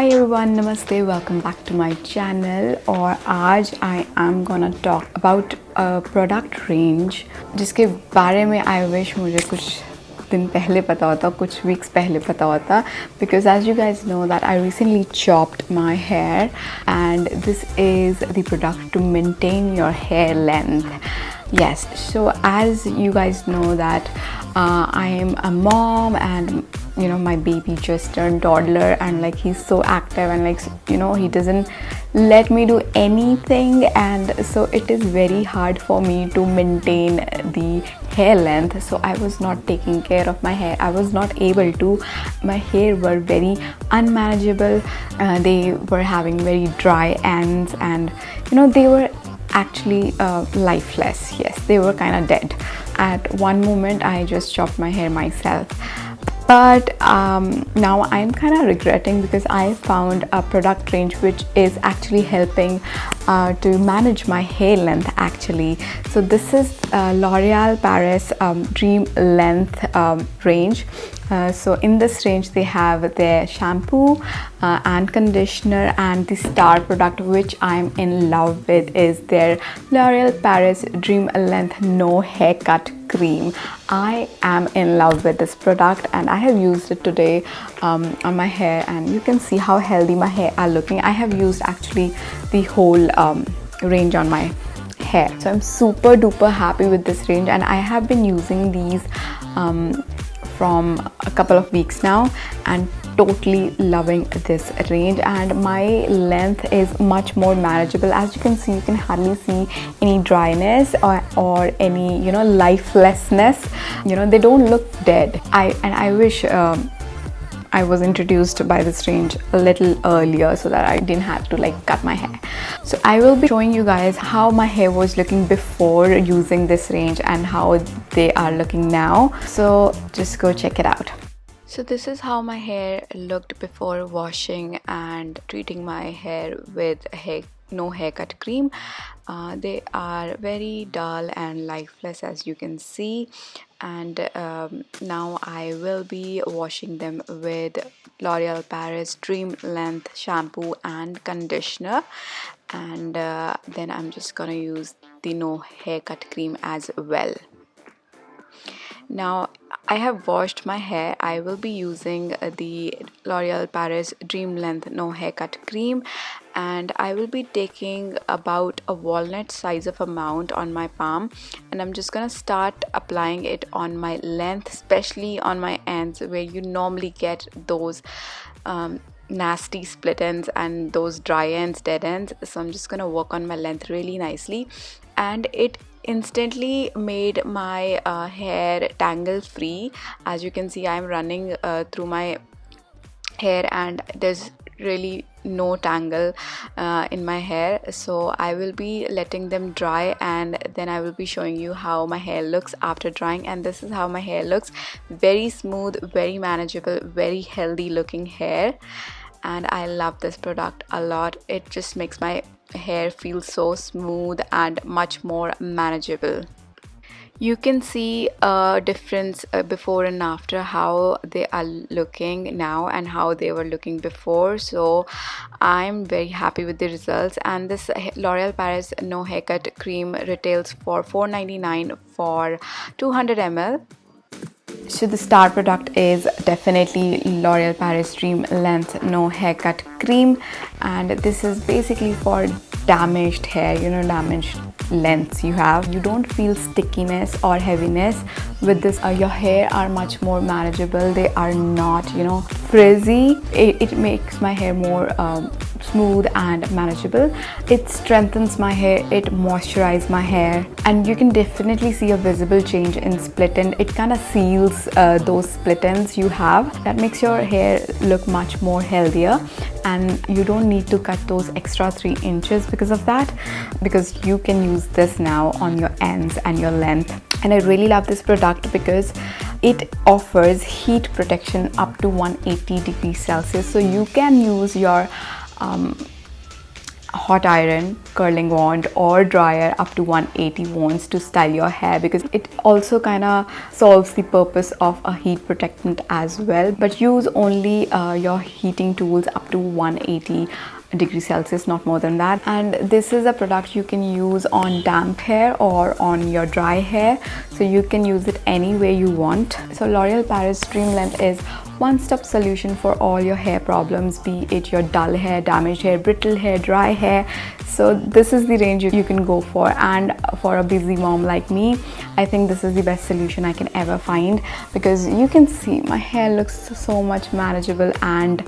Hi everyone, Namaste, welcome back to my channel. और आज I am gonna talk about a product range जिसके बारे में I wish मुझे कुछ दिन पहले पता होता, कुछ weeks पहले पता होता, because as you guys know that I recently chopped my hair and this is the product to maintain your hair length. Yes, so as you guys know that I am a mom and you know my baby just turned toddler and like he's so active and like you know he doesn't let me do anything, and so it is very hard for me to maintain the hair length. So I was not taking care of my hair, I was not able to. My hair were very unmanageable, they were having very dry ends and you know they were actually lifeless. Yes, they were kind of dead. At one moment I just chopped my hair myself, but now I'm kind of regretting because I found a product range which is actually helping to manage my hair length actually. So this is L'Oreal Paris Dream Length range. So in this range they have their shampoo and conditioner, and the star product which I'm in love with is their L'Oreal Paris Dream Length No Haircut Cream. I am in love with this product and I have used it today on my hair, and you can see how healthy my hair are looking. I have used actually the whole range on my hair, so I'm super duper happy with this range, and I have been using these from a couple of weeks now and totally loving this range, and my length is much more manageable. As you can see, you can hardly see any dryness or any you know lifelessness. You know, they don't look dead. I wish I was introduced by this range a little earlier so that I didn't have to like cut my hair. So I will be showing you guys how my hair was looking before using this range and how they are looking now. So just go check it out. So this is how my hair looked before washing and treating my hair with no haircut cream. They are very dull and lifeless as you can see, and now I will be washing them with L'Oreal Paris Dream Length shampoo and conditioner, and then I'm just gonna use the no haircut cream as well. Now I have washed my hair. I will be using the L'Oreal Paris Dream Length No Haircut Cream, and I will be taking about a walnut size of amount on my palm, and I'm just gonna start applying it on my length, especially on my ends where you normally get those nasty split ends and those dry ends, dead ends. So I'm just gonna work on my length really nicely, and it instantly made my hair tangle free. As you can see, I'm running through my hair and there's really no tangle in my hair. So I will be letting them dry and then I will be showing you how my hair looks after drying, and this is how my hair looks. Very smooth, very manageable, very healthy looking hair, and I love this product a lot. It just makes my hair feel so smooth and much more manageable. You can see a difference before and after, how they are looking now and how they were looking before. So I'm very happy with the results, and this L'Oreal Paris No Haircut Cream retails for $4.99 for 200 ml. So the star product is definitely L'Oreal Paris Dream Length No Haircut Cream, and this is basically for damaged hair, you know, damaged lengths you have. You don't feel stickiness or heaviness with this. Your hair are much more manageable. They are not, you know, frizzy. It makes my hair more smooth and manageable. It strengthens my hair, it moisturizes my hair, and you can definitely see a visible change in split end. It kind of seals those split ends you have. That makes your hair look much more healthier, and you don't need to cut those extra 3 inches because of that, because you can use this now on your ends and your length. And I really love this product because it offers heat protection up to 180 degrees Celsius, so you can use your hot iron, curling wand or dryer up to 180 wands to style your hair, because it also kind of solves the purpose of a heat protectant as well. But use only your heating tools up to 180 degrees Celsius, not more than that. And this is a product you can use on damp hair or on your dry hair, so you can use it any way you want. So L'Oreal Paris Stream Length is one-stop solution for all your hair problems, be it your dull hair, damaged hair, brittle hair, dry hair. So this is the range you can go for, and for a busy mom like me, I think this is the best solution I can ever find, because you can see my hair looks so much manageable and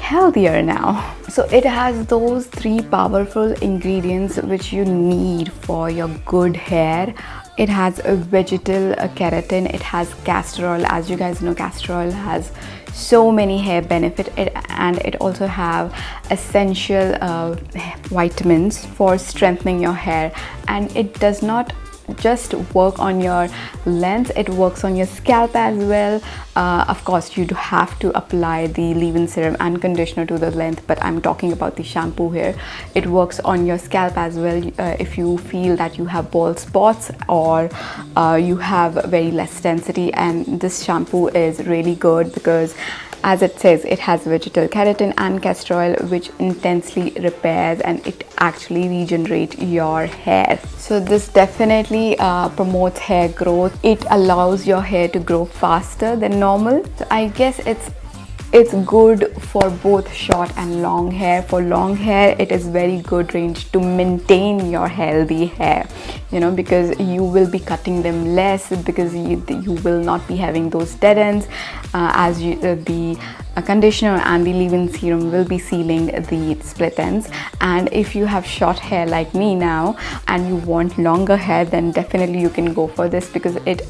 healthier now. So it has those 3 powerful ingredients which you need for your good hair. It has a vegetal keratin, it has castor oil. As you guys know, castor oil has so many hair benefits, and it also have essential vitamins for strengthening your hair. And it does not just work on your length, it works on your scalp as well. Of course, you do have to apply the leave-in serum and conditioner to the length, but I'm talking about the shampoo here. It works on your scalp as well. If you feel that you have bald spots or you have very less density, and this shampoo is really good because, as it says, it has vegetal keratin and castor oil, which intensely repairs and it actually regenerates your hair. So this definitely promotes hair growth. It allows your hair to grow faster than normal. So I guess it's good for both short and long hair. For long hair, it is very good range to maintain your healthy hair, you know, because you will be cutting them less, because you will not be having those dead ends, as the conditioner and the leave-in serum will be sealing the split ends. And if you have short hair like me now and you want longer hair, then definitely you can go for this, because it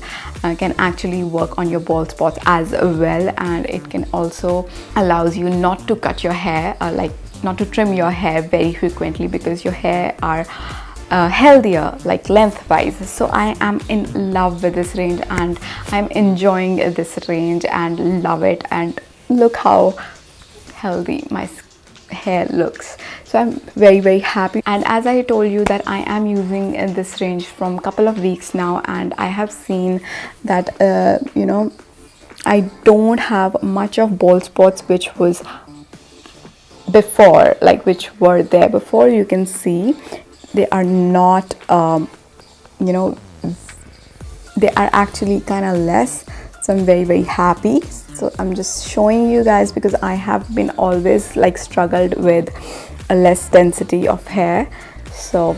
can actually work on your bald spots as well, and it can also allows you not to cut your hair, not to trim your hair very frequently, because your hair are healthier, like lengthwise. So I am in love with this range, and I'm enjoying this range and love it. And look how healthy my hair looks. So I'm very happy. And as I told you that I am using this range from a couple of weeks now, and I have seen that you know, I don't have much of bald spots which was before, like which were there before. You can see they are not you know, they are actually kind of less. So I'm very happy. So I'm just showing you guys, because I have been always like struggled with a less density of hair. So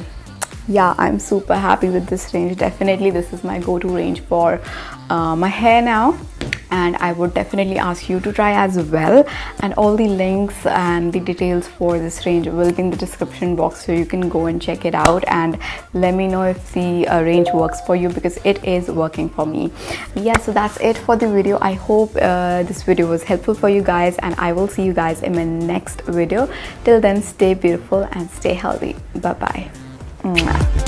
yeah, I'm super happy with this range. Definitely this is my go-to range for my hair now, and I would definitely ask you to try as well. And all the links and the details for this range will be in the description box, so you can go and check it out and let me know if the range works for you, because it is working for me. Yeah, so that's it for the video. I hope this video was helpful for you guys, and I will see you guys in my next video. Till then, stay beautiful and stay healthy. Bye bye. Mwah.